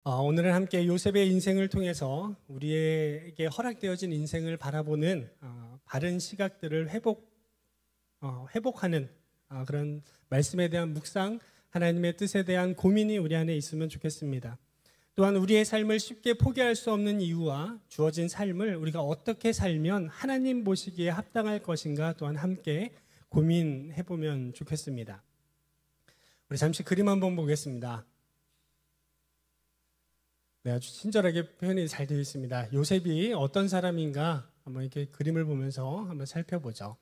오늘은 함께 요셉의 인생을 통해서 우리에게 허락되어진 인생을 바라보는 바른 시각들을 회복하는 그런 말씀에 대한 묵상, 하나님의 뜻에 대한 고민이 우리 안에 있으면 좋겠습니다. 또한 우리의 삶을 쉽게 포기할 수 없는 이유와 주어진 삶을 우리가 어떻게 살면 하나님 보시기에 합당할 것인가 또한 함께 고민해 보면 좋겠습니다. 우리 잠시 그림 한번 보겠습니다. 네, 아주 친절하게 표현이 잘 되어 있습니다. 요셉이 어떤 사람인가 한번 이렇게 그림을 보면서 한번 살펴보죠.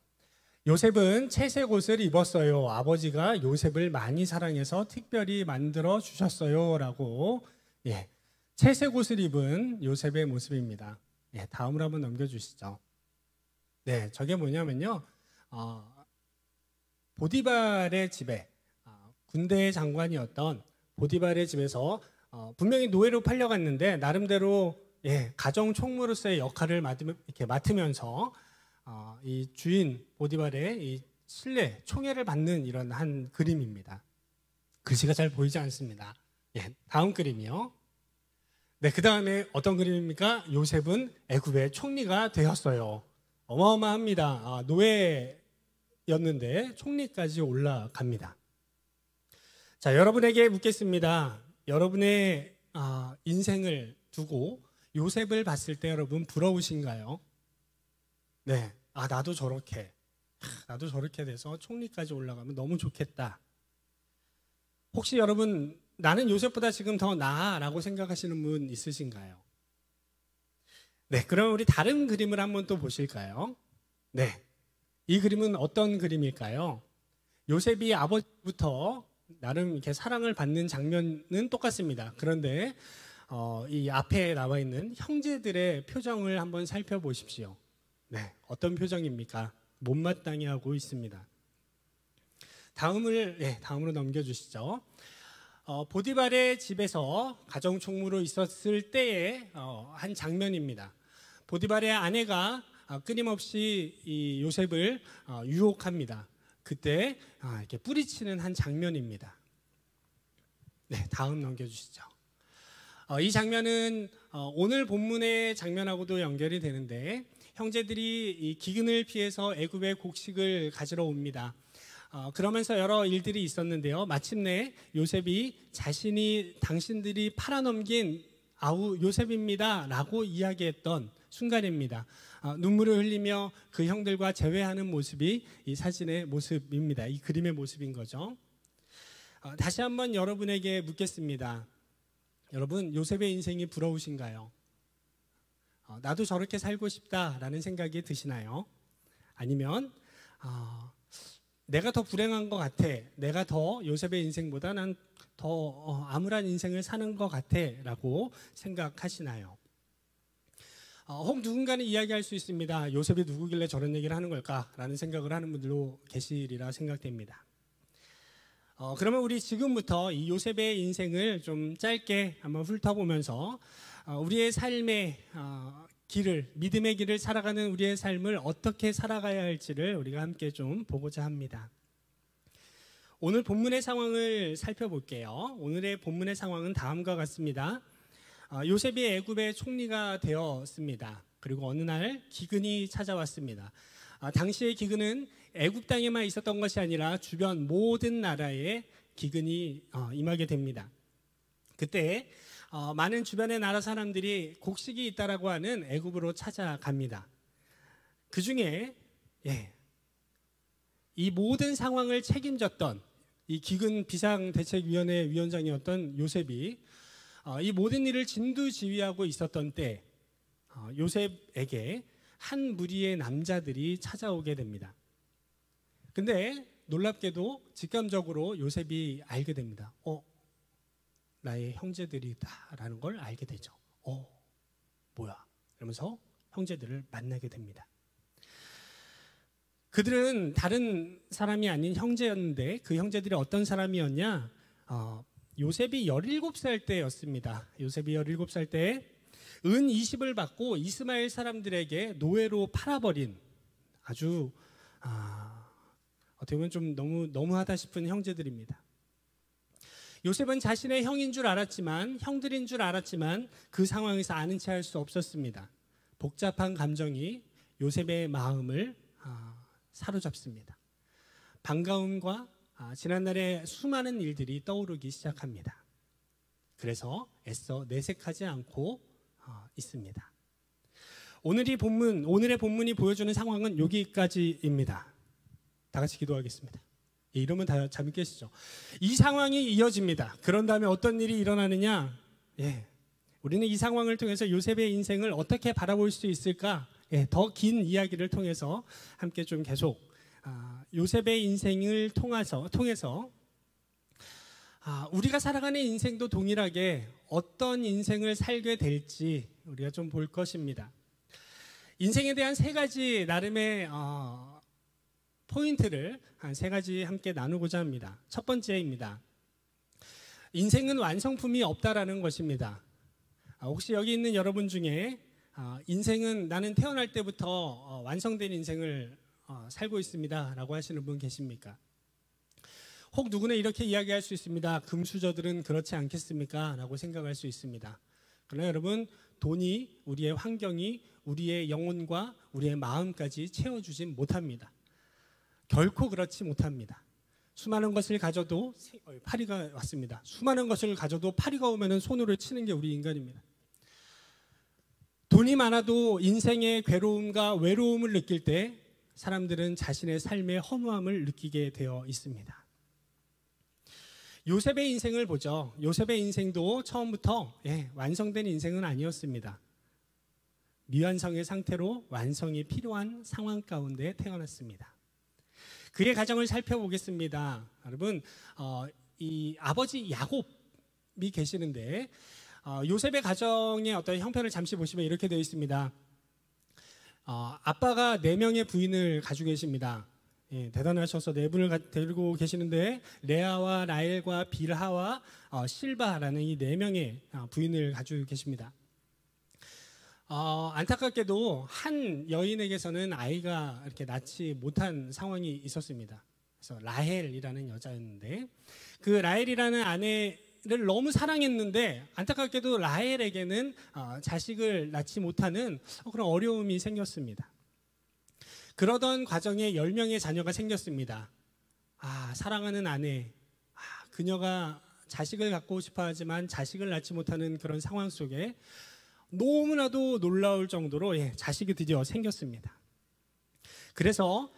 요셉은 채색 옷을 입었어요. 아버지가 요셉을 많이 사랑해서 특별히 만들어 주셨어요. 라고 채색 옷을 입은 요셉의 모습입니다. 다음으로 한번 넘겨주시죠. 네, 저게 뭐냐면요. 보디발의 집에 군대 장관이었던 보디발의 집에서 분명히 노예로 팔려갔는데 나름대로 가정 총무로서의 역할을 맡으면서 이 주인 보디발의 이 신뢰, 총애를 받는 이런 한 그림입니다. 글씨가 잘 보이지 않습니다. 다음 그림이요. 네, 그 다음에 어떤 그림입니까? 요셉은 애굽의 총리가 되었어요. 어마어마합니다. 노예였는데 총리까지 올라갑니다. 자, 여러분에게 묻겠습니다. 여러분의 인생을 두고 요셉을 봤을 때 여러분 부러우신가요? 네, 나도 저렇게 돼서 총리까지 올라가면 너무 좋겠다. 혹시 여러분 나는 요셉보다 지금 더 나아라고 생각하시는 분 있으신가요? 네, 그럼 우리 다른 그림을 한번 또 보실까요? 네, 이 그림은 어떤 그림일까요? 요셉이 아버지부터 나름 이렇게 사랑을 받는 장면은 똑같습니다. 그런데 이 앞에 나와 있는 형제들의 표정을 한번 살펴보십시오. 네, 어떤 표정입니까? 못마땅해 하고 있습니다. 다음으로 넘겨주시죠. 보디발의 집에서 가정총무로 있었을 때의 한 장면입니다. 보디발의 아내가 끊임없이 이 요셉을 유혹합니다. 그때 이렇게 뿌리치는 한 장면입니다. 네, 다음 넘겨주시죠. 이 장면은 오늘 본문의 장면하고도 연결이 되는데 형제들이 이 기근을 피해서 애굽의 곡식을 가지러 옵니다. 그러면서 여러 일들이 있었는데요. 마침내 요셉이 자신이 당신들이 팔아넘긴 요셉입니다 라고 이야기했던 순간입니다. 눈물을 흘리며 그 형들과 재회하는 모습이 이 사진의 모습입니다. 이 그림의 모습인 거죠. 다시 한번 여러분에게 묻겠습니다. 여러분 요셉의 인생이 부러우신가요? 나도 저렇게 살고 싶다라는 생각이 드시나요? 아니면 내가 더 불행한 것 같아. 내가 더 요셉의 인생보다 난 더 암울한 인생을 사는 것 같아 라고 생각하시나요? 혹 누군가는 이야기할 수 있습니다. 요셉이 누구길래 저런 얘기를 하는 걸까라는 생각을 하는 분들도 계시리라 생각됩니다. 그러면 우리 지금부터 이 요셉의 인생을 좀 짧게 한번 훑어보면서 우리의 삶의 믿음의 길을 살아가는 우리의 삶을 어떻게 살아가야 할지를 우리가 함께 좀 보고자 합니다. 오늘 본문의 상황을 살펴볼게요. 오늘의 본문의 상황은 다음과 같습니다. 요셉이 애굽의 총리가 되었습니다. 그리고 어느 날 기근이 찾아왔습니다. 당시의 기근은 애굽 땅에만 있었던 것이 아니라 주변 모든 나라에 기근이 임하게 됩니다. 그때 많은 주변의 나라 사람들이 곡식이 있다라고 하는 애굽으로 찾아갑니다. 그 중에 이 모든 상황을 책임졌던 이 기근 비상대책위원회 위원장이었던 요셉이 이 모든 일을 진두지휘하고 있었던 때 요셉에게 한 무리의 남자들이 찾아오게 됩니다. 근데 놀랍게도 직감적으로 요셉이 알게 됩니다. 나의 형제들이다라는 걸 알게 되죠. 뭐야? 이러면서 형제들을 만나게 됩니다. 그들은 다른 사람이 아닌 형제였는데 그 형제들이 어떤 사람이었냐? 요셉이 17살 때였습니다. 요셉이 17살 때에 은 20을 받고 이스마엘 사람들에게 노예로 팔아버린 아주 어떻게 보면 좀 너무하다 싶은 형제들입니다. 요셉은 자신의 형인 줄 알았지만, 형들인 줄 알았지만 그 상황에서 아는 체 할 수 없었습니다. 복잡한 감정이 요셉의 마음을 사로잡습니다. 반가움과 지난날의 수많은 일들이 떠오르기 시작합니다. 그래서 애써 내색하지 않고 있습니다. 오늘의 본문이 보여주는 상황은 여기까지입니다. 다 같이 기도하겠습니다. 이러면 다 잠이 깨시죠? 이 상황이 이어집니다. 그런 다음에 어떤 일이 일어나느냐? 우리는 이 상황을 통해서 요셉의 인생을 어떻게 바라볼 수 있을까? 더 긴 이야기를 통해서 함께 좀 계속 요셉의 인생을 통해서 우리가 살아가는 인생도 동일하게 어떤 인생을 살게 될지 우리가 좀 볼 것입니다. 인생에 대한 세 가지 나름의 포인트를 한 세 가지 함께 나누고자 합니다. 첫 번째입니다. 인생은 완성품이 없다라는 것입니다. 혹시 여기 있는 여러분 중에 인생은 나는 태어날 때부터 완성된 인생을 살고 있습니다 라고 하시는 분 계십니까? 혹 누구는 이렇게 이야기할 수 있습니다. 금수저들은 그렇지 않겠습니까? 라고 생각할 수 있습니다. 그러나 여러분, 돈이, 우리의 환경이 우리의 영혼과 우리의 마음까지 채워주진 못합니다. 결코 그렇지 못합니다. 수많은 것을 가져도 파리가 왔습니다. 수많은 것을 가져도 파리가 오면 손으로 치는 게 우리 인간입니다. 돈이 많아도 인생의 괴로움과 외로움을 느낄 때 사람들은 자신의 삶의 허무함을 느끼게 되어 있습니다. 요셉의 인생을 보죠. 요셉의 인생도 처음부터 완성된 인생은 아니었습니다. 미완성의 상태로 완성이 필요한 상황 가운데 태어났습니다. 그의 가정을 살펴보겠습니다. 여러분, 이 아버지 야곱이 계시는데 요셉의 가정의 어떤 형편을 잠시 보시면 이렇게 되어 있습니다. 아빠가 4명의 부인을 가지고 계십니다. 대단하셔서 4분을 데리고 계시는데 레아와 라헬과 빌하와 실바라는 이 4명의 부인을 가지고 계십니다. 안타깝게도 한 여인에게서는 아이가 이렇게 낳지 못한 상황이 있었습니다. 그래서 라헬이라는 여자였는데 그 라헬이라는 아내를 너무 사랑했는데 안타깝게도 라헬에게는 자식을 낳지 못하는 그런 어려움이 생겼습니다. 그러던 과정에 10명의 자녀가 생겼습니다. 사랑하는 아내, 그녀가 자식을 갖고 싶어 하지만 자식을 낳지 못하는 그런 상황 속에 너무나도 놀라울 정도로 자식이 드디어 생겼습니다. 그래서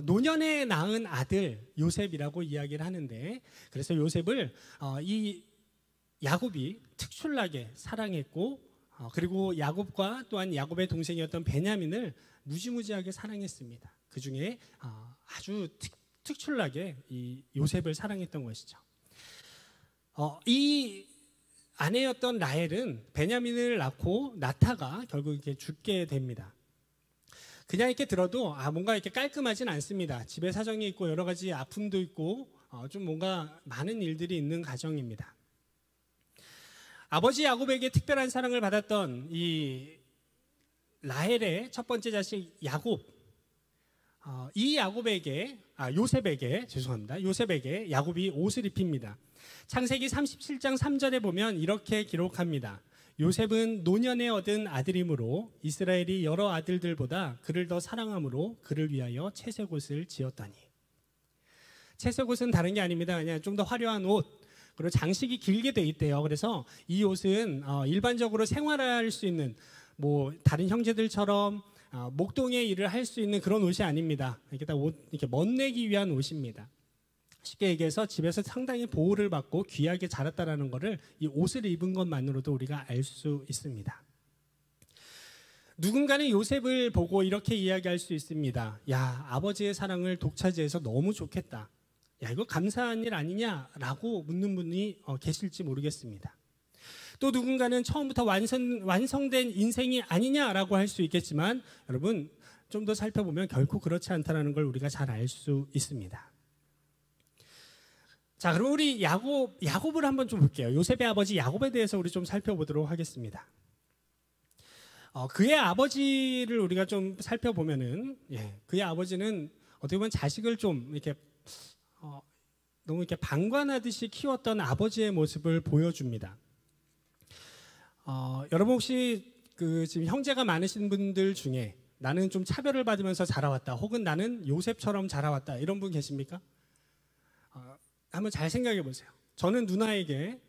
노년에 낳은 아들 요셉이라고 이야기를 하는데, 그래서 요셉을 이 야곱이 특출나게 사랑했고, 그리고 야곱과 또한 야곱의 동생이었던 베냐민을 무지무지하게 사랑했습니다. 그 중에 아주 특출나게 이 요셉을 사랑했던 것이죠. 이 아내였던 라헬은 베냐민을 낳고 낳다가 결국 이렇게 죽게 됩니다. 그냥 이렇게 들어도 뭔가 이렇게 깔끔하진 않습니다. 집에 사정이 있고 여러 가지 아픔도 있고 좀 뭔가 많은 일들이 있는 가정입니다. 아버지 야곱에게 특별한 사랑을 받았던 이 라헬의 첫 번째 자식 야곱, 이 요셉에게 야곱이 옷을 입힙니다. 창세기 37장 3절에 보면 이렇게 기록합니다. 요셉은 노년에 얻은 아들이므로 이스라엘이 여러 아들들보다 그를 더 사랑함으로 그를 위하여 채색옷을 지었다니. 채색옷은 다른 게 아닙니다. 그냥 좀 더 화려한 옷, 그리고 장식이 길게 돼 있대요. 그래서 이 옷은 일반적으로 생활할 수 있는 다른 형제들처럼 목동의 일을 할 수 있는 그런 옷이 아닙니다. 이렇게 멋내기 위한 옷입니다. 쉽게 얘기해서 집에서 상당히 보호를 받고 귀하게 자랐다라는 것을 이 옷을 입은 것만으로도 우리가 알 수 있습니다. 누군가는 요셉을 보고 이렇게 이야기할 수 있습니다. 야, 아버지의 사랑을 독차지해서 너무 좋겠다. 야, 이거 감사한 일 아니냐라고 묻는 분이 계실지 모르겠습니다. 또 누군가는 처음부터 완성된 인생이 아니냐라고 할 수 있겠지만 여러분, 좀 더 살펴보면 결코 그렇지 않다는 걸 우리가 잘 알 수 있습니다. 자, 그럼 우리 야곱을 한번 좀 볼게요. 요셉의 아버지 야곱에 대해서 우리 좀 살펴보도록 하겠습니다. 그의 아버지를 우리가 좀 살펴보면은, 그의 아버지는 어떻게 보면 자식을 좀 이렇게 너무 이렇게 방관하듯이 키웠던 아버지의 모습을 보여줍니다. 여러분 혹시 지금 형제가 많으신 분들 중에 나는 좀 차별을 받으면서 자라왔다, 혹은 나는 요셉처럼 자라왔다, 이런 분 계십니까? 한번 잘 생각해 보세요. 저는 누나에게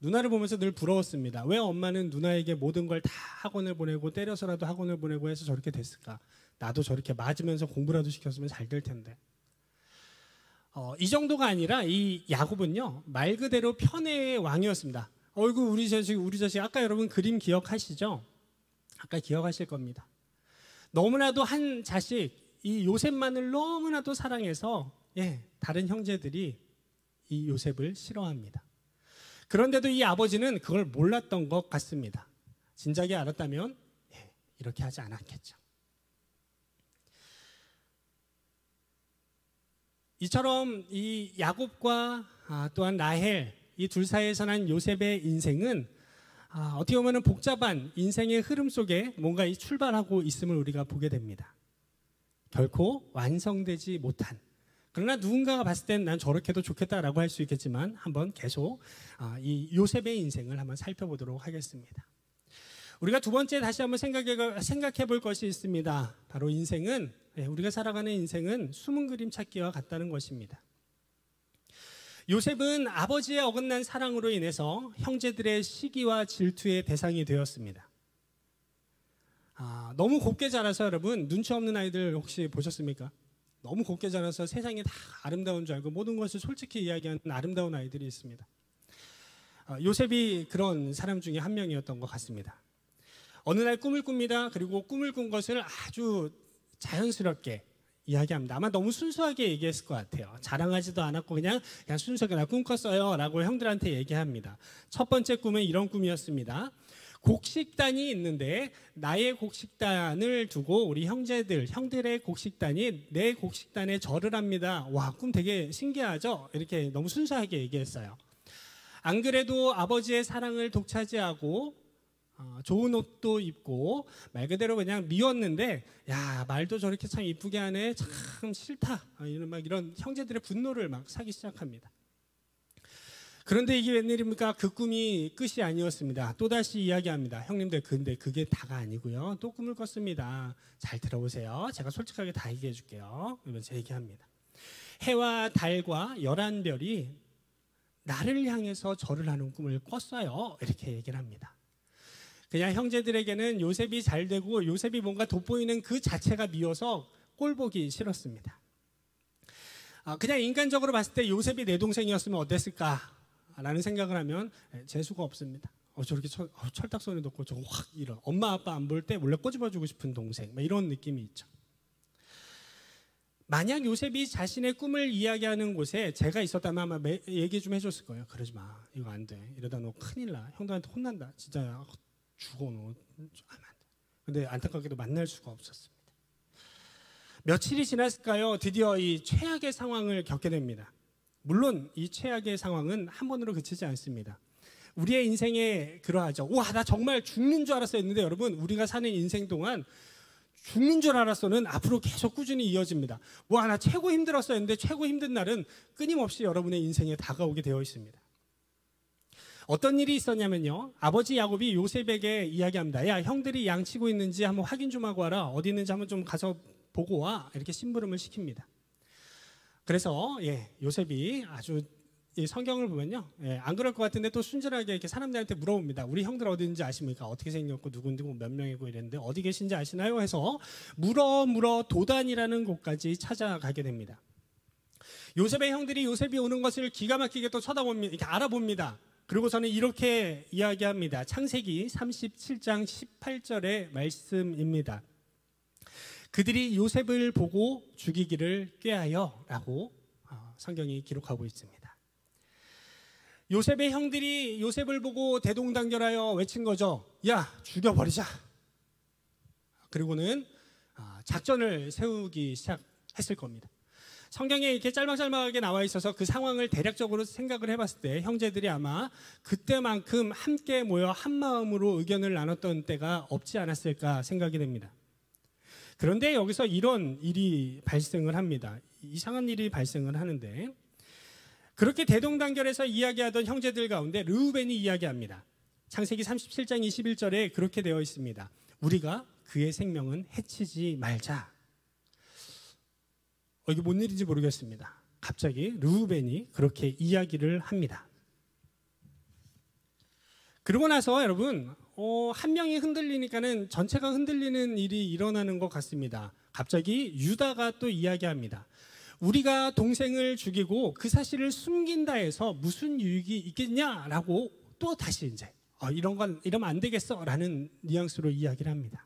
누나를 보면서 늘 부러웠습니다. 왜 엄마는 누나에게 모든 걸 다 학원을 보내고 때려서라도 학원을 보내고 해서 저렇게 됐을까? 나도 저렇게 맞으면서 공부라도 시켰으면 잘 될 텐데. 이 정도가 아니라 이 야곱은요, 말 그대로 편애의 왕이었습니다. 어이구 우리 자식 아까 여러분 그림 기억하시죠? 아까 기억하실 겁니다. 너무나도 한 자식, 이 요셉만을 너무나도 사랑해서 다른 형제들이 이 요셉을 싫어합니다. 그런데도 이 아버지는 그걸 몰랐던 것 같습니다. 진작에 알았다면 이렇게 하지 않았겠죠. 이처럼 이 야곱과 또한 라헬, 이 둘 사이에서 난 요셉의 인생은 어떻게 보면 복잡한 인생의 흐름 속에 뭔가 출발하고 있음을 우리가 보게 됩니다. 결코 완성되지 못한, 그러나 누군가가 봤을 땐 난 저렇게도 좋겠다라고 할 수 있겠지만 한번 계속 이 요셉의 인생을 한번 살펴보도록 하겠습니다. 우리가 두 번째 다시 한번 생각해 볼 것이 있습니다. 바로 우리가 살아가는 인생은 숨은 그림 찾기와 같다는 것입니다. 요셉은 아버지의 어긋난 사랑으로 인해서 형제들의 시기와 질투의 대상이 되었습니다. 너무 곱게 자라서 여러분, 눈치 없는 아이들 혹시 보셨습니까? 너무 곱게 자라서 세상이 다 아름다운 줄 알고 모든 것을 솔직히 이야기하는 아름다운 아이들이 있습니다. 요셉이 그런 사람 중에 한 명이었던 것 같습니다. 어느 날 꿈을 꿉니다. 그리고 꿈을 꾼 것을 아주 자연스럽게 이야기합니다. 아마 너무 순수하게 얘기했을 것 같아요. 자랑하지도 않았고 그냥 순수하게 나 꿈 꿨어요 라고 형들한테 얘기합니다. 첫 번째 꿈은 이런 꿈이었습니다. 곡식단이 있는데 나의 곡식단을 두고 우리 형들의 곡식단이 내 곡식단에 절을 합니다. 와, 꿈 되게 신기하죠? 이렇게 너무 순수하게 얘기했어요. 안 그래도 아버지의 사랑을 독차지하고 좋은 옷도 입고 말 그대로 그냥 미웠는데, 야, 말도 저렇게 참 이쁘게 하네, 참 싫다, 이런 형제들의 분노를 막 사기 시작합니다. 그런데 이게 웬일입니까? 그 꿈이 끝이 아니었습니다. 또다시 이야기합니다. 형님들, 근데 그게 다가 아니고요, 또 꿈을 꿨습니다. 잘 들어보세요. 제가 솔직하게 다 얘기해 줄게요. 이러면서 얘기합니다. 해와 달과 11별이 나를 향해서 절을 하는 꿈을 꿨어요. 이렇게 얘기를 합니다. 그냥 형제들에게는 요셉이 잘 되고 요셉이 뭔가 돋보이는 그 자체가 미워서 꼴보기 싫었습니다. 그냥 인간적으로 봤을 때 요셉이 내 동생이었으면 어땠을까라는 생각을 하면 재수가 없습니다. 저렇게 철딱선이 돋고 저거 확 이런, 엄마 아빠 안 볼 때 몰래 꼬집어주고 싶은 동생, 이런 느낌이 있죠. 만약 요셉이 자신의 꿈을 이야기하는 곳에 제가 있었다면 아마 얘기 좀 해줬을 거예요. 그러지 마, 이거 안 돼, 이러다 너 큰일 나, 형들한테 혼난다, 진짜 죽어, 너 하면 안 돼. 근데 안타깝게도 만날 수가 없었습니다. 며칠이 지났을까요? 드디어 이 최악의 상황을 겪게 됩니다. 물론 이 최악의 상황은 한 번으로 그치지 않습니다. 우리의 인생에 그러하죠. 와, 나 정말 죽는 줄 알았어 했는데 여러분, 우리가 사는 인생 동안 죽는 줄 알았어는 앞으로 계속 꾸준히 이어집니다. 와, 나 최고 힘들었어 했는데 최고 힘든 날은 끊임없이 여러분의 인생에 다가오게 되어 있습니다. 어떤 일이 있었냐면요, 아버지 야곱이 요셉에게 이야기합니다. 야, 형들이 양 치고 있는지 한번 확인 좀 하고 와라, 어디 있는지 한번 좀 가서 보고 와, 이렇게 심부름을 시킵니다. 그래서 요셉이 아주, 이 성경을 보면요, 안 그럴 것 같은데 또 순진하게 이렇게 사람들한테 물어봅니다. 우리 형들 어디 있는지 아십니까? 어떻게 생겼고 누군데 몇 명이고 이랬는데 어디 계신지 아시나요? 해서 물어 도단이라는 곳까지 찾아가게 됩니다. 요셉의 형들이 요셉이 오는 것을 기가 막히게 또 쳐다봅니다. 이렇게 알아봅니다. 그리고서는 이렇게 이야기합니다. 창세기 37장 18절의 말씀입니다. 그들이 요셉을 보고 죽이기를 꾀하여 라고 성경이 기록하고 있습니다. 요셉의 형들이 요셉을 보고 대동단결하여 외친 거죠. 야, 죽여버리자. 그리고는 작전을 세우기 시작했을 겁니다. 성경에 이렇게 짤막짤막하게 나와 있어서 그 상황을 대략적으로 생각을 해봤을 때 형제들이 아마 그때만큼 함께 모여 한 마음으로 의견을 나눴던 때가 없지 않았을까 생각이 됩니다. 그런데 여기서 이런 일이 발생을 합니다. 이상한 일이 발생을 하는데, 그렇게 대동단결해서 이야기하던 형제들 가운데 르우벤이 이야기합니다. 창세기 37장 21절에 그렇게 되어 있습니다. 우리가 그의 생명은 해치지 말자. 이게 뭔 일인지 모르겠습니다. 갑자기 르우벤이 그렇게 이야기를 합니다. 그러고 나서 여러분 한 명이 흔들리니까는 전체가 흔들리는 일이 일어나는 것 같습니다. 갑자기 유다가 또 이야기합니다. 우리가 동생을 죽이고 그 사실을 숨긴다 해서 무슨 유익이 있겠냐라고 또 다시 이제 이러면 안 되겠어라는 뉘앙스로 이야기를 합니다.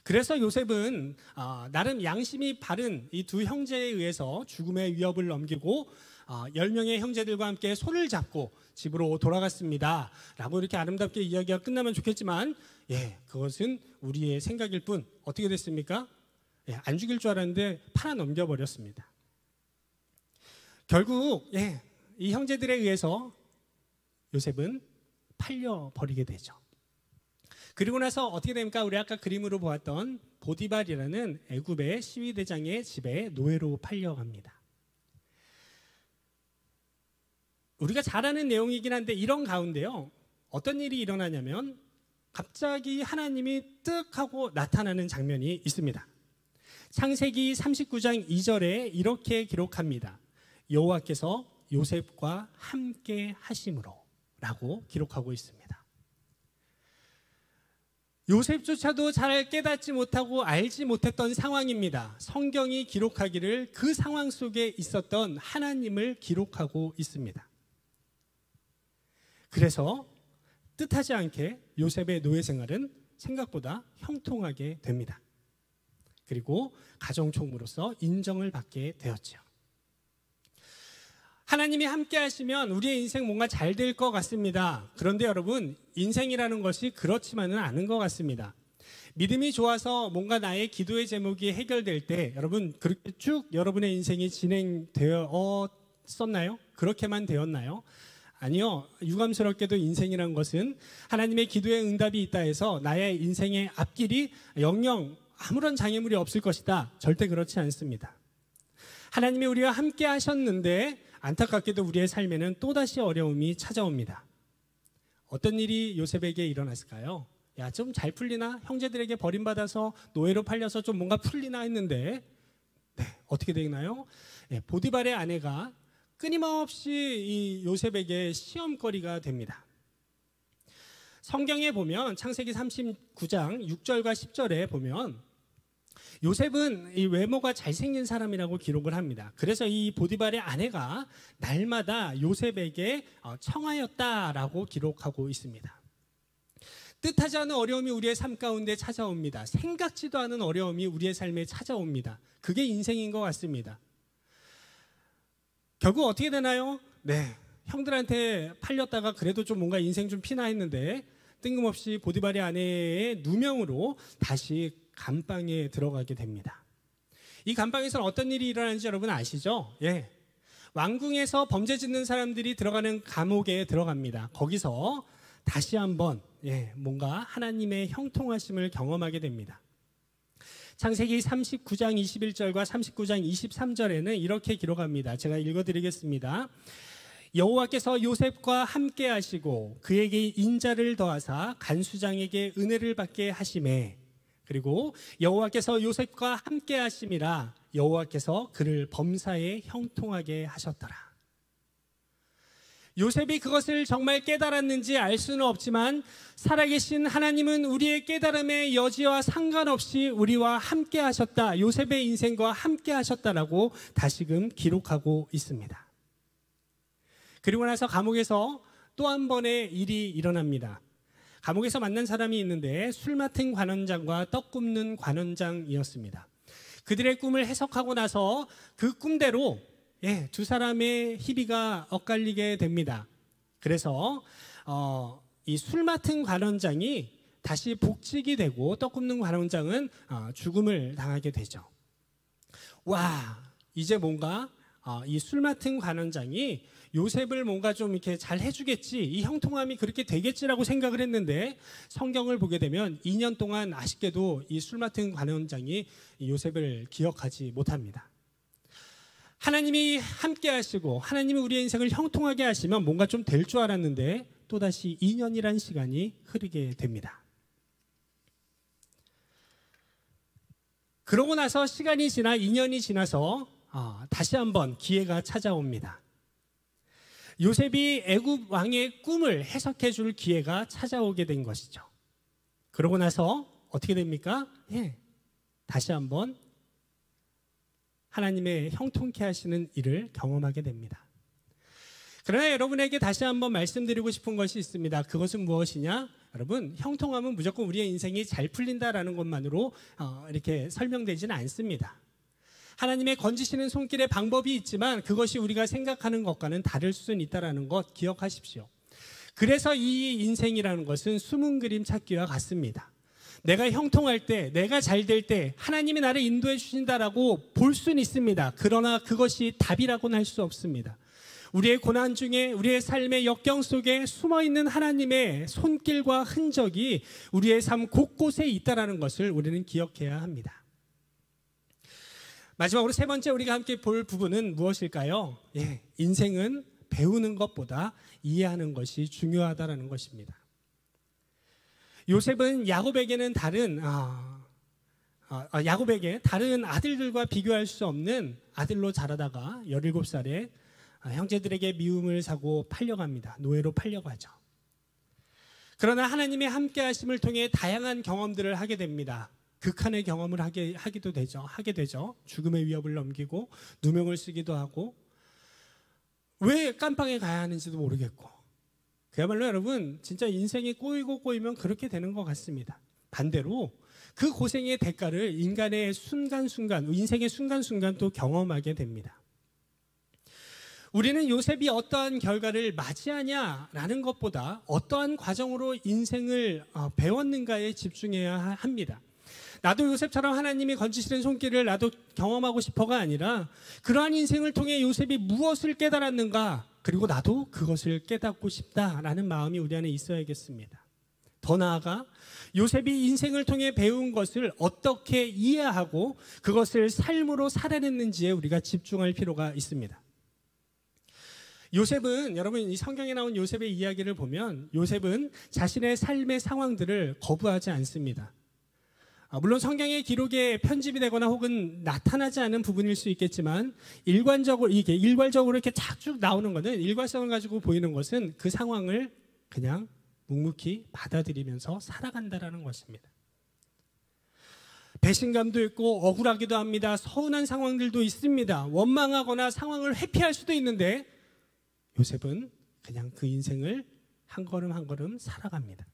그래서 요셉은 나름 양심이 바른 이 두 형제에 의해서 죽음의 위협을 넘기고 10명의 형제들과 함께 손을 잡고 집으로 돌아갔습니다 라고 이렇게 아름답게 이야기가 끝나면 좋겠지만 그것은 우리의 생각일 뿐 어떻게 됐습니까? 안 죽일 줄 알았는데 팔아 넘겨버렸습니다. 결국 이 형제들에 의해서 요셉은 팔려버리게 되죠. 그리고 나서 어떻게 됩니까? 우리 아까 그림으로 보았던 보디발이라는 애굽의 시위대장의 집에 노예로 팔려갑니다. 우리가 잘 아는 내용이긴 한데 이런 가운데요, 어떤 일이 일어나냐면 갑자기 하나님이 뜩 하고 나타나는 장면이 있습니다. 창세기 39장 2절에 이렇게 기록합니다. 여호와께서 요셉과 함께 하심으로 라고 기록하고 있습니다. 요셉조차도 잘 깨닫지 못하고 알지 못했던 상황입니다. 성경이 기록하기를 그 상황 속에 있었던 하나님을 기록하고 있습니다. 그래서 뜻하지 않게 요셉의 노예 생활은 생각보다 형통하게 됩니다. 그리고 가정총무로서 인정을 받게 되었죠. 하나님이 함께 하시면 우리의 인생 뭔가 잘 될 것 같습니다. 그런데 여러분, 인생이라는 것이 그렇지만은 않은 것 같습니다. 믿음이 좋아서 뭔가 나의 기도의 제목이 해결될 때 여러분 그렇게 쭉 여러분의 인생이 진행되었었나요? 그렇게만 되었나요? 아니요. 유감스럽게도 인생이란 것은 하나님의 기도의 응답이 있다 해서 나의 인생의 앞길이 영영 아무런 장애물이 없을 것이다. 절대 그렇지 않습니다. 하나님이 우리와 함께 하셨는데 안타깝게도 우리의 삶에는 또다시 어려움이 찾아옵니다. 어떤 일이 요셉에게 일어났을까요? 좀 잘 풀리나? 형제들에게 버림받아서 노예로 팔려서 좀 뭔가 풀리나 했는데 어떻게 되나요? 보디발의 아내가 끊임없이 이 요셉에게 시험거리가 됩니다. 성경에 보면 창세기 39장 6절과 10절에 보면 요셉은 이 외모가 잘생긴 사람이라고 기록을 합니다. 그래서 이 보디발의 아내가 날마다 요셉에게 청하였다라고 기록하고 있습니다. 뜻하지 않은 어려움이 우리의 삶 가운데 찾아옵니다. 생각지도 않은 어려움이 우리의 삶에 찾아옵니다. 그게 인생인 것 같습니다. 결국 어떻게 되나요? 형들한테 팔렸다가 그래도 좀 뭔가 인생 좀 피나 했는데 뜬금없이 보디발의 아내의 누명으로 다시 감방에 들어가게 됩니다. 이 감방에서는 어떤 일이 일어나는지 여러분 아시죠? 왕궁에서 범죄 짓는 사람들이 들어가는 감옥에 들어갑니다. 거기서 다시 한번 뭔가 하나님의 형통하심을 경험하게 됩니다. 창세기 39장 21절과 39장 23절에는 이렇게 기록합니다. 제가 읽어드리겠습니다. 여호와께서 요셉과 함께 하시고 그에게 인자를 더하사 간수장에게 은혜를 받게 하시매 그리고 여호와께서 요셉과 함께 하심이라 여호와께서 그를 범사에 형통하게 하셨더라. 요셉이 그것을 정말 깨달았는지 알 수는 없지만 살아계신 하나님은 우리의 깨달음의 여지와 상관없이 우리와 함께 하셨다. 요셉의 인생과 함께 하셨다라고 다시금 기록하고 있습니다. 그리고 나서 감옥에서 또 한 번의 일이 일어납니다. 감옥에서 만난 사람이 있는데 술 맡은 관원장과 떡 굽는 관원장이었습니다. 그들의 꿈을 해석하고 나서 그 꿈대로 두 사람의 희비가 엇갈리게 됩니다. 그래서 이 술 맡은 관원장이 다시 복직이 되고 떡 굽는 관원장은 죽음을 당하게 되죠. 이제 뭔가 이 술 맡은 관원장이 요셉을 뭔가 좀 이렇게 잘 해주겠지, 이 형통함이 그렇게 되겠지라고 생각을 했는데 성경을 보게 되면 2년 동안 아쉽게도 이 술 맡은 관원장이 요셉을 기억하지 못합니다. 하나님이 함께 하시고 하나님이 우리의 인생을 형통하게 하시면 뭔가 좀 될 줄 알았는데 또다시 2년이란 시간이 흐르게 됩니다. 그러고 나서 시간이 지나 2년이 지나서 다시 한번 기회가 찾아옵니다. 요셉이 애굽 왕의 꿈을 해석해 줄 기회가 찾아오게 된 것이죠. 그러고 나서 어떻게 됩니까? 다시 한번 하나님의 형통케 하시는 일을 경험하게 됩니다. 그러나 여러분에게 다시 한번 말씀드리고 싶은 것이 있습니다. 그것은 무엇이냐? 여러분, 형통하면 무조건 우리의 인생이 잘 풀린다라는 것만으로 이렇게 설명되지는 않습니다. 하나님의 건지시는 손길의 방법이 있지만 그것이 우리가 생각하는 것과는 다를 수는 있다는 것 기억하십시오. 그래서 이 인생이라는 것은 숨은 그림 찾기와 같습니다. 내가 형통할 때, 내가 잘 될 때 하나님이 나를 인도해 주신다라고 볼 수는 있습니다. 그러나 그것이 답이라고는 할 수 없습니다. 우리의 고난 중에 우리의 삶의 역경 속에 숨어있는 하나님의 손길과 흔적이 우리의 삶 곳곳에 있다는 것을 우리는 기억해야 합니다. 마지막으로 세 번째 우리가 함께 볼 부분은 무엇일까요? 인생은 배우는 것보다 이해하는 것이 중요하다는 것입니다. 요셉은 야곱에게 다른 아들들과 비교할 수 없는 아들로 자라다가 17살에 형제들에게 미움을 사고 팔려갑니다. 노예로 팔려가죠. 그러나 하나님의 함께 하심을 통해 다양한 경험들을 하게 됩니다. 극한의 경험을 하게 되죠. 죽음의 위협을 넘기고 누명을 쓰기도 하고 왜 깜빵에 가야 하는지도 모르겠고 그야말로 여러분 진짜 인생이 꼬이면 그렇게 되는 것 같습니다. 반대로 그 고생의 대가를 인간의 인생의 순간순간 또 경험하게 됩니다. 우리는 요셉이 어떠한 결과를 맞이하냐라는 것보다 어떠한 과정으로 인생을 배웠는가에 집중해야 합니다. 나도 요셉처럼 하나님이 건지시는 손길을 나도 경험하고 싶어가 아니라 그러한 인생을 통해 요셉이 무엇을 깨달았는가 그리고 나도 그것을 깨닫고 싶다라는 마음이 우리 안에 있어야겠습니다. 더 나아가 요셉이 인생을 통해 배운 것을 어떻게 이해하고 그것을 삶으로 살아냈는지에 우리가 집중할 필요가 있습니다. 요셉은 여러분 이 성경에 나온 요셉의 이야기를 보면 요셉은 자신의 삶의 상황들을 거부하지 않습니다. 물론 성경의 기록에 편집이 되거나 혹은 나타나지 않은 부분일 수 있겠지만 일괄적으로 이렇게 쫙쭉 나오는 것은 일관성을 가지고 보이는 것은 그 상황을 그냥 묵묵히 받아들이면서 살아간다라는 것입니다. 배신감도 있고 억울하기도 합니다. 서운한 상황들도 있습니다. 원망하거나 상황을 회피할 수도 있는데 요셉은 그냥 그 인생을 한 걸음 한 걸음 살아갑니다.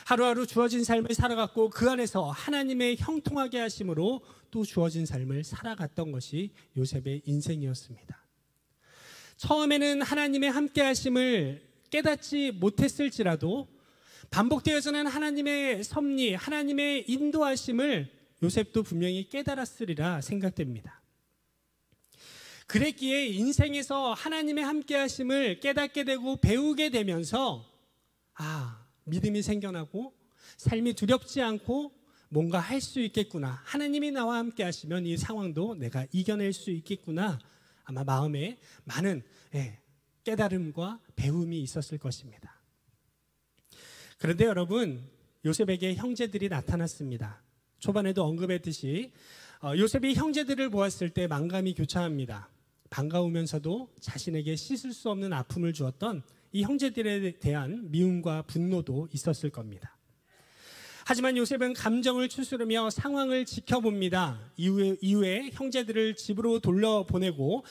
하루하루 주어진 삶을 살아갔고 그 안에서 하나님의 형통하게 하심으로 또 주어진 삶을 살아갔던 것이 요셉의 인생이었습니다. 처음에는 하나님의 함께 하심을 깨닫지 못했을지라도 반복되어지는 하나님의 섭리, 하나님의 인도하심을 요셉도 분명히 깨달았으리라 생각됩니다. 그랬기에 인생에서 하나님의 함께 하심을 깨닫게 되고 배우게 되면서 믿음이 생겨나고 삶이 두렵지 않고 뭔가 할 수 있겠구나. 하나님이 나와 함께 하시면 이 상황도 내가 이겨낼 수 있겠구나. 아마 마음에 많은 깨달음과 배움이 있었을 것입니다. 그런데 여러분 요셉에게 형제들이 나타났습니다. 초반에도 언급했듯이 요셉이 형제들을 보았을 때 만감이 교차합니다. 반가우면서도 자신에게 씻을 수 없는 아픔을 주었던 이 형제들에 대한 미움과 분노도 있었을 겁니다. 하지만 요셉은 감정을 추스르며 상황을 지켜봅니다. 이후에 형제들을 집으로 돌려보내고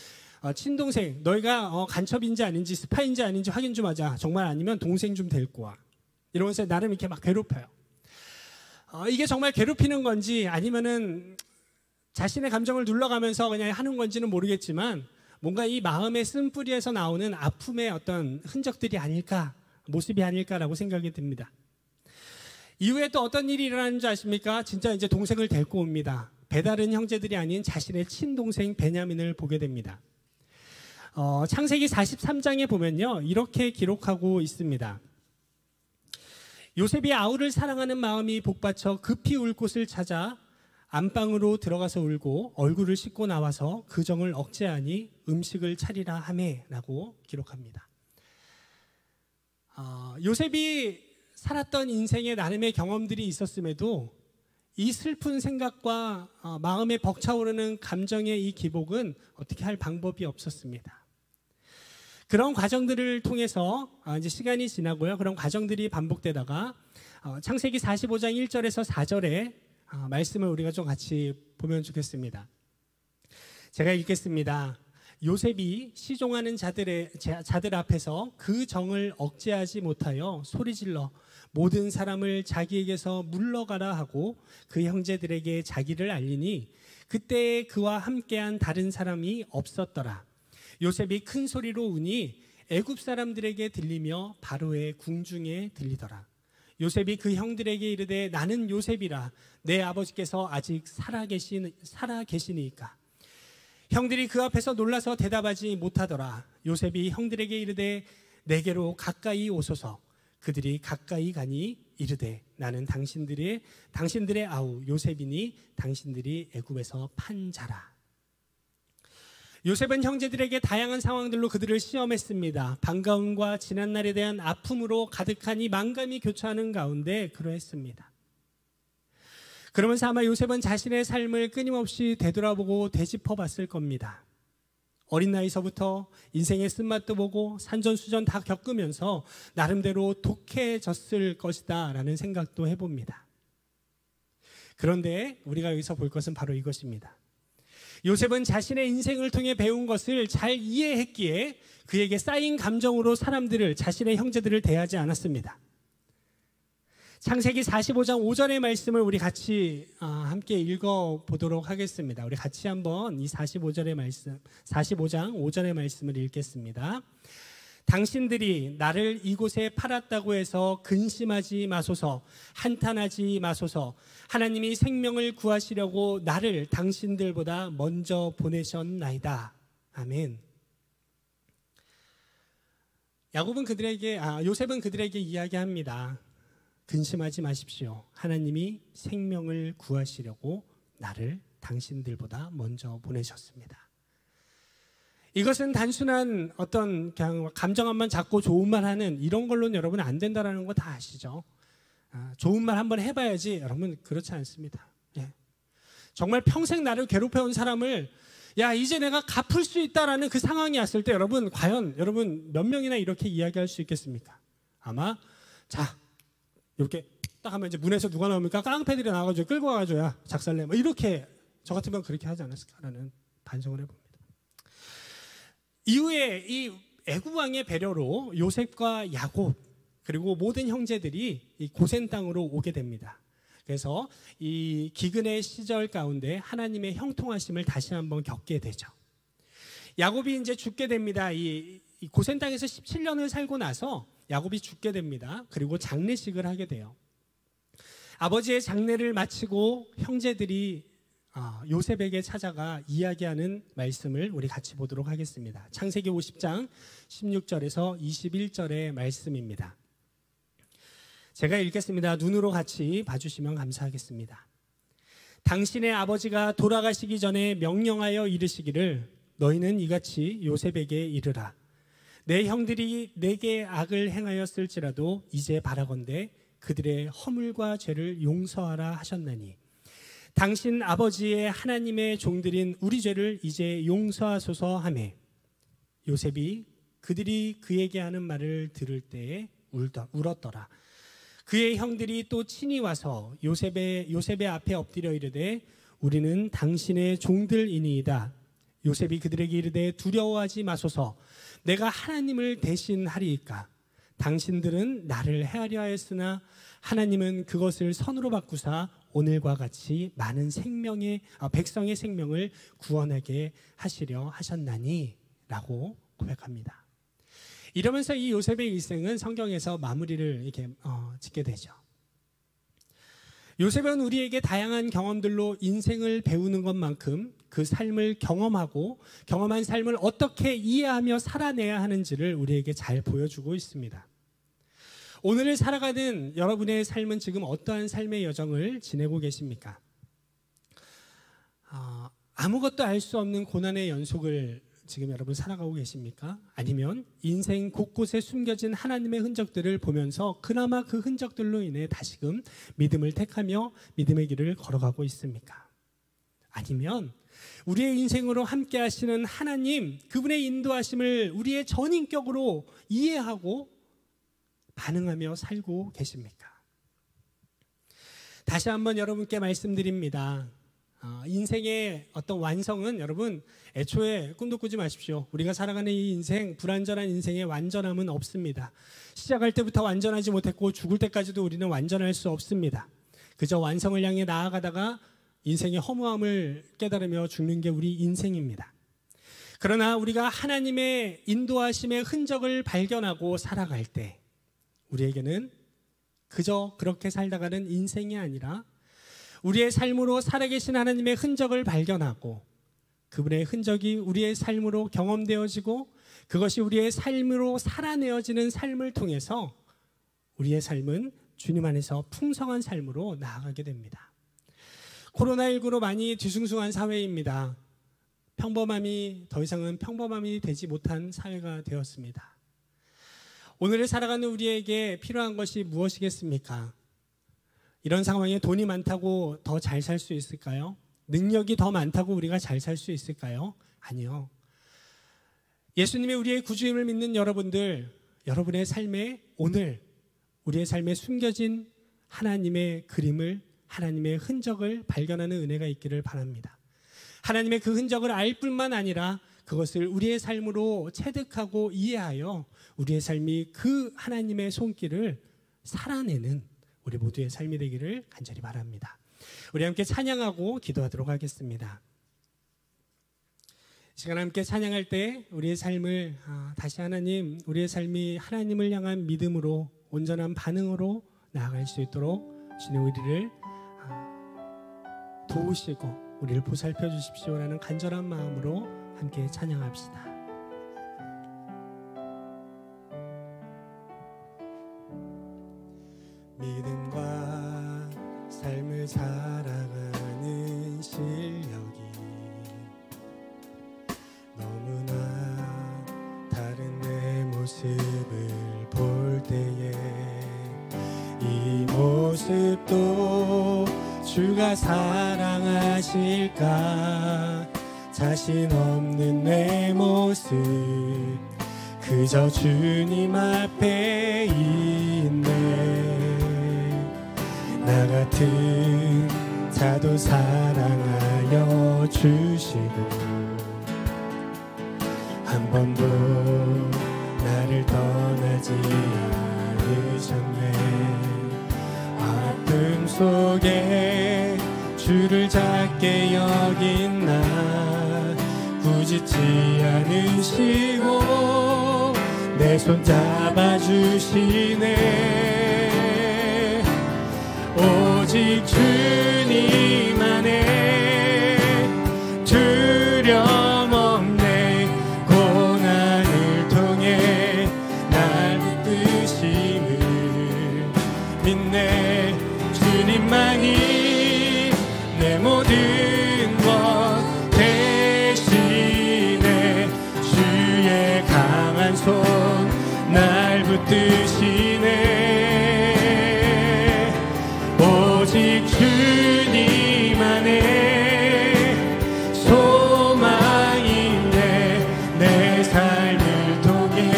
친동생 너희가 간첩인지 아닌지 스파인지 아닌지 확인 좀 하자. 정말 아니면 동생 좀 데리고 와. 이러면서 나름 이렇게 막 괴롭혀요. 이게 정말 괴롭히는 건지 아니면은 자신의 감정을 눌러가면서 그냥 하는 건지는 모르겠지만 뭔가 이 마음의 쓴뿌리에서 나오는 아픔의 어떤 흔적들이 아닐까, 모습이 아닐까라고 생각이 듭니다. 이후에 또 어떤 일이 일어나는 줄 아십니까? 진짜 이제 동생을 데리고 옵니다. 배다른 형제들이 아닌 자신의 친동생 베냐민을 보게 됩니다. 창세기 43장에 보면요, 이렇게 기록하고 있습니다. 요셉이 아우를 사랑하는 마음이 복받쳐 급히 울 곳을 찾아 안방으로 들어가서 울고 얼굴을 씻고 나와서 그 정을 억제하니 음식을 차리라 하매라고 기록합니다. 요셉이 살았던 인생에 나름의 경험들이 있었음에도 이 슬픈 생각과 마음에 벅차오르는 감정의 이 기복은 어떻게 할 방법이 없었습니다. 그런 과정들을 통해서 이제 시간이 지나고요. 그런 과정들이 반복되다가 창세기 45장 1절에서 4절에 말씀을 우리가 좀 같이 보면 좋겠습니다. 제가 읽겠습니다. 요셉이 시종하는 자들 앞에서 그 정을 억제하지 못하여 소리질러 모든 사람을 자기에게서 물러가라 하고 그 형제들에게 자기를 알리니 그때에 그와 함께한 다른 사람이 없었더라. 요셉이 큰 소리로 우니 애굽 사람들에게 들리며 바로의 궁중에 들리더라. 요셉이 그 형들에게 이르되 나는 요셉이라 내 아버지께서 아직 살아 계시니까. 형들이 그 앞에서 놀라서 대답하지 못하더라. 요셉이 형들에게 이르되 내게로 가까이 오소서. 그들이 가까이 가니 이르되 나는 당신들의 아우 요셉이니 당신들이 애굽에서 판 자라. 요셉은 형제들에게 다양한 상황들로 그들을 시험했습니다. 반가움과 지난날에 대한 아픔으로 가득하니 만감이 교차하는 가운데 그러했습니다. 그러면서 아마 요셉은 자신의 삶을 끊임없이 되돌아보고 되짚어봤을 겁니다. 어린 나이서부터 인생의 쓴맛도 보고 산전수전 다 겪으면서 나름대로 독해졌을 것이다 라는 생각도 해봅니다. 그런데 우리가 여기서 볼 것은 바로 이것입니다. 요셉은 자신의 인생을 통해 배운 것을 잘 이해했기에 그에게 쌓인 감정으로 사람들을, 자신의 형제들을 대하지 않았습니다. 창세기 45장 5절의 말씀을 우리 같이 함께 읽어보도록 하겠습니다. 우리 같이 한번 이 45장 5절의 말씀을 읽겠습니다. 당신들이 나를 이곳에 팔았다고 해서 근심하지 마소서, 한탄하지 마소서. 하나님이 생명을 구하시려고 나를 당신들보다 먼저 보내셨나이다. 아멘. 요셉은 그들에게 이야기합니다. 근심하지 마십시오. 하나님이 생명을 구하시려고 나를 당신들보다 먼저 보내셨습니다. 이것은 단순한 어떤 그냥 감정만 잡고 좋은 말 하는 이런 걸로는 여러분 안 된다는 거 다 아시죠? 좋은 말 한번 해봐야지. 여러분 그렇지 않습니다. 예. 정말 평생 나를 괴롭혀온 사람을 야 이제 내가 갚을 수 있다라는 그 상황이 왔을 때 과연 여러분 몇 명이나 이렇게 이야기할 수 있겠습니까? 아마 자 이렇게 딱 하면 이제 문에서 누가 나옵니까? 깡패들이 나와가지고 끌고 와가지고 야 작살내 이렇게 저 같으면 그렇게 하지 않았을까라는 반성을 해봅니다. 이후에 이 애굽 왕의 배려로 요셉과 야곱 그리고 모든 형제들이 이 고센 땅으로 오게 됩니다. 그래서 이 기근의 시절 가운데 하나님의 형통하심을 다시 한번 겪게 되죠. 야곱이 이제 죽게 됩니다. 이 고센 땅에서 17년을 살고 나서 야곱이 죽게 됩니다. 그리고 장례식을 하게 돼요. 아버지의 장례를 마치고 형제들이 요셉에게 찾아가 이야기하는 말씀을 우리 같이 보도록 하겠습니다. 창세기 50장 16절에서 21절의 말씀입니다. 제가 읽겠습니다. 눈으로 같이 봐주시면 감사하겠습니다. 당신의 아버지가 돌아가시기 전에 명령하여 이르시기를 너희는 이같이 요셉에게 이르라. 내 형들이 내게 악을 행하였을지라도 이제 바라건대 그들의 허물과 죄를 용서하라 하셨나니 당신 아버지의 하나님의 종들인 우리 죄를 이제 용서하소서 하매 요셉이 그들이 그에게 하는 말을 들을 때에 울었더라. 그의 형들이 또 친히 와서 요셉의 앞에 엎드려 이르되 우리는 당신의 종들이니이다. 요셉이 그들에게 이르되 두려워하지 마소서. 내가 하나님을 대신하리이까. 당신들은 나를 해하려 하였으나 하나님은 그것을 선으로 바꾸사 오늘과 같이 많은 백성의 생명을 구원하게 하시려 하셨나니 라고 고백합니다. 이러면서 이 요셉의 일생은 성경에서 마무리를 이렇게 짓게 되죠. 요셉은 우리에게 다양한 경험들로 인생을 배우는 것만큼 그 삶을 경험한 삶을 어떻게 이해하며 살아내야 하는지를 우리에게 잘 보여주고 있습니다. 오늘을 살아가는 여러분의 삶은 지금 어떠한 삶의 여정을 지내고 계십니까? 아무것도 알 수 없는 고난의 연속을 지금 여러분 살아가고 계십니까? 아니면 인생 곳곳에 숨겨진 하나님의 흔적들을 보면서 그나마 그 흔적들로 인해 다시금 믿음을 택하며 믿음의 길을 걸어가고 있습니까? 아니면 우리의 인생으로 함께 하시는 하나님, 그분의 인도하심을 우리의 전인격으로 이해하고 반응하며 살고 계십니까? 다시 한번 여러분께 말씀드립니다. 인생의 어떤 완성은 여러분 애초에 꿈도 꾸지 마십시오. 우리가 살아가는 이 인생, 불완전한 인생의 완전함은 없습니다. 시작할 때부터 완전하지 못했고 죽을 때까지도 우리는 완전할 수 없습니다. 그저 완성을 향해 나아가다가 인생의 허무함을 깨달으며 죽는 게 우리 인생입니다. 그러나 우리가 하나님의 인도하심의 흔적을 발견하고 살아갈 때 우리에게는 그저 그렇게 살다가는 인생이 아니라 우리의 삶으로 살아계신 하나님의 흔적을 발견하고 그분의 흔적이 우리의 삶으로 경험되어지고 그것이 우리의 삶으로 살아내어지는 삶을 통해서 우리의 삶은 주님 안에서 풍성한 삶으로 나아가게 됩니다. 코로나19로 많이 뒤숭숭한 사회입니다. 평범함이 더 이상은 평범함이 되지 못한 사회가 되었습니다. 오늘을 살아가는 우리에게 필요한 것이 무엇이겠습니까? 이런 상황에 돈이 많다고 더 잘 살 수 있을까요? 능력이 더 많다고 우리가 잘 살 수 있을까요? 아니요. 예수님이 우리의 구주임을 믿는 여러분들, 여러분의 삶에 오늘 우리의 삶에 숨겨진 하나님의 그림을, 하나님의 흔적을 발견하는 은혜가 있기를 바랍니다. 하나님의 그 흔적을 알 뿐만 아니라 그것을 우리의 삶으로 체득하고 이해하여 우리의 삶이 그 하나님의 손길을 살아내는 우리 모두의 삶이 되기를 간절히 바랍니다. 우리 함께 찬양하고 기도하도록 하겠습니다. 이 시간 함께 찬양할 때 우리의 삶을 다시 하나님, 우리의 삶이 하나님을 향한 믿음으로 온전한 반응으로 나아갈 수 있도록 주님 우리를 도우시고 우리를 보살펴 주십시오라는 간절한 마음으로 함께 찬양합시다. 믿음과 삶을 살아가는 실력이 너무나 다른 내 모습을 볼 때에 이 모습도 주가 사랑하실까? 자신 없는 내 모습 그저 주님 앞에 있네. 나 같은 자도 사랑하여 주시고 한 번도 나를 떠나지 않으셨네. 아픔 속에 주를 작게 여긴 나 꾸짖지 않으시고 내 손 잡아주시네. 오직 주님 안에 두려움 없네. 고난을 통해 날 붙드심을 믿네. 주님만이 내 모든 것 대신에 주의 강한 손 날 붙드시네. 오직 주님 안에 소망이 있네. 내 삶을 통해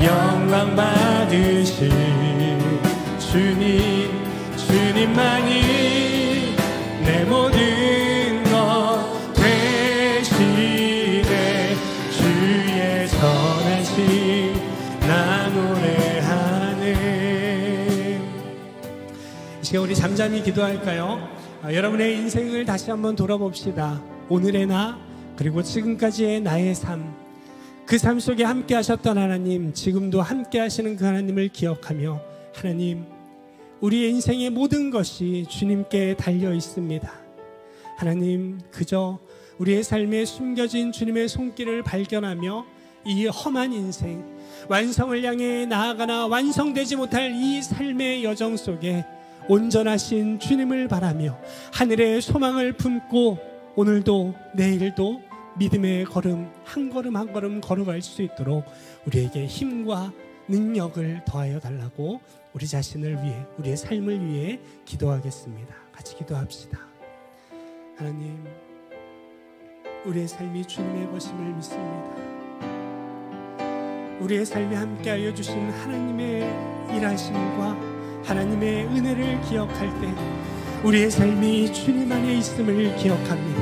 영광 받으실 주님만이 내 모든 것 되시네. 주의 선하심 나 노래하네. 이 시간 우리 잠잠히 기도할까요? 여러분의 인생을 다시 한번 돌아봅시다. 오늘의 나 그리고 지금까지의 나의 삶, 그 삶 속에 함께 하셨던 하나님, 지금도 함께 하시는 그 하나님을 기억하며 하나님, 우리의 인생의 모든 것이 주님께 달려 있습니다. 하나님, 그저 우리의 삶에 숨겨진 주님의 손길을 발견하며 이 험한 인생, 완성을 향해 나아가나 완성되지 못할 이 삶의 여정 속에 온전하신 주님을 바라며 하늘의 소망을 품고 오늘도 내일도 믿음의 걸음 한 걸음 한 걸음 걸어갈 수 있도록 우리에게 힘과 능력을 더하여 달라고 우리 자신을 위해, 우리의 삶을 위해 기도하겠습니다. 같이 기도합시다. 하나님, 우리의 삶이 주님의 것임을 믿습니다. 우리의 삶에 함께하여 주신 하나님의 일하심과 하나님의 은혜를 기억할 때 우리의 삶이 주님 안에 있음을 기억합니다.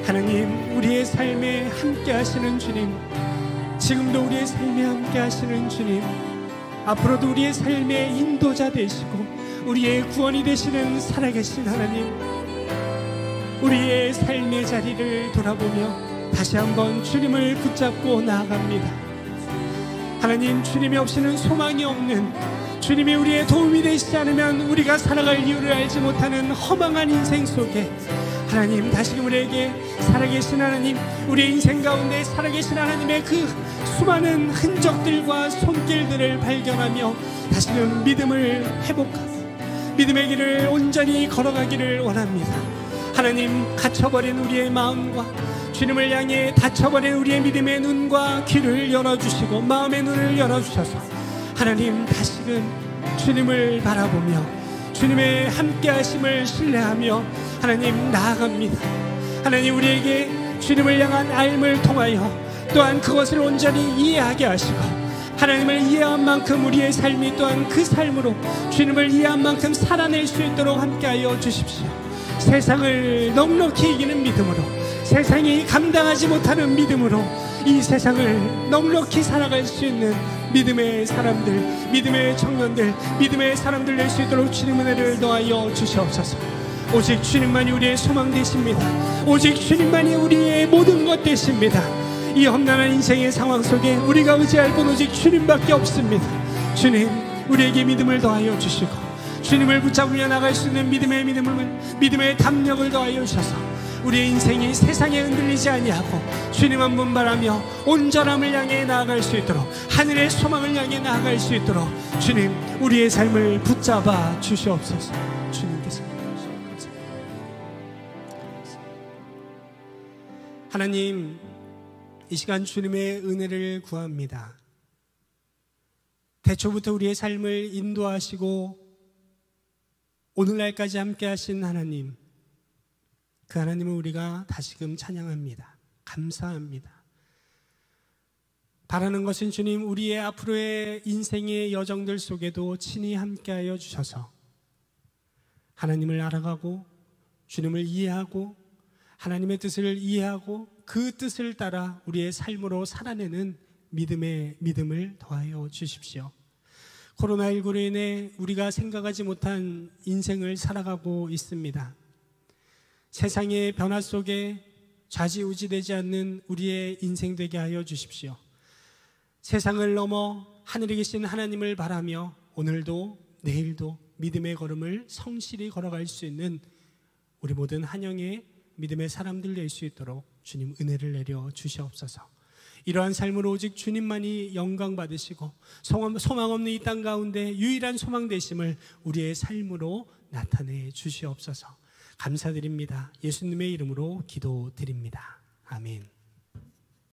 하나님, 우리의 삶에 함께 하시는 주님, 지금도 우리의 삶에 함께 하시는 주님, 앞으로도 우리의 삶의 인도자 되시고 우리의 구원이 되시는 살아계신 하나님, 우리의 삶의 자리를 돌아보며 다시 한번 주님을 붙잡고 나아갑니다. 하나님, 주님이 없이는 소망이 없는, 주님이 우리의 도움이 되시지 않으면 우리가 살아갈 이유를 알지 못하는 허망한 인생 속에 하나님, 다시금 우리에게 살아계신 하나님, 우리의 인생 가운데 살아계신 하나님의 그 수많은 흔적들과 손길들을 발견하며 다시금 믿음을 회복하고 믿음의 길을 온전히 걸어가기를 원합니다. 하나님, 갇혀버린 우리의 마음과 주님을 향해 닫혀버린 우리의 믿음의 눈과 귀를 열어주시고 마음의 눈을 열어주셔서 하나님, 다시금 주님을 바라보며 주님의 함께하심을 신뢰하며 하나님 나아갑니다. 하나님, 우리에게 주님을 향한 알을 통하여 또한 그것을 온전히 이해하게 하시고 하나님을 이해한 만큼 우리의 삶이 또한 그 삶으로 주님을 이해한 만큼 살아낼 수 있도록 함께하여 주십시오. 세상을 넉넉히 이기는 믿음으로, 세상이 감당하지 못하는 믿음으로 이 세상을 넉넉히 살아갈 수 있는 믿음의 사람들, 믿음의 청년들, 믿음의 사람들 될 수 있도록 주님 은혜를 더하여 주시옵소서. 오직 주님만이 우리의 소망 되십니다. 오직 주님만이 우리의 모든 것 되십니다. 이 험난한 인생의 상황 속에 우리가 의지할 분 오직 주님밖에 없습니다. 주님, 우리에게 믿음을 더하여 주시고 주님을 붙잡으며 나갈 수 있는 믿음의 담력을 더하여 주셔서 우리의 인생이 세상에 흔들리지 아니하고 주님 한 분 바라며 온전함을 향해 나아갈 수 있도록, 하늘의 소망을 향해 나아갈 수 있도록 주님, 우리의 삶을 붙잡아 주시옵소서. 주님께서 하나님, 이 시간 주님의 은혜를 구합니다. 태초부터 우리의 삶을 인도하시고 오늘날까지 함께 하신 하나님, 그 하나님을 우리가 다시금 찬양합니다. 감사합니다. 바라는 것은 주님, 우리의 앞으로의 인생의 여정들 속에도 친히 함께하여 주셔서 하나님을 알아가고 주님을 이해하고 하나님의 뜻을 이해하고 그 뜻을 따라 우리의 삶으로 살아내는 믿음을 더하여 주십시오. 코로나19로 인해 우리가 생각하지 못한 인생을 살아가고 있습니다. 세상의 변화 속에 좌지우지되지 않는 우리의 인생 되게 하여 주십시오. 세상을 넘어 하늘에 계신 하나님을 바라며 오늘도 내일도 믿음의 걸음을 성실히 걸어갈 수 있는 우리 모든 한영의 믿음의 사람들 될 수 있도록 주님 은혜를 내려 주시옵소서. 이러한 삶으로 오직 주님만이 영광 받으시고 소망 없는 이 땅 가운데 유일한 소망 되심을 우리의 삶으로 나타내 주시옵소서. 감사드립니다. 예수님의 이름으로 기도드립니다. 아멘.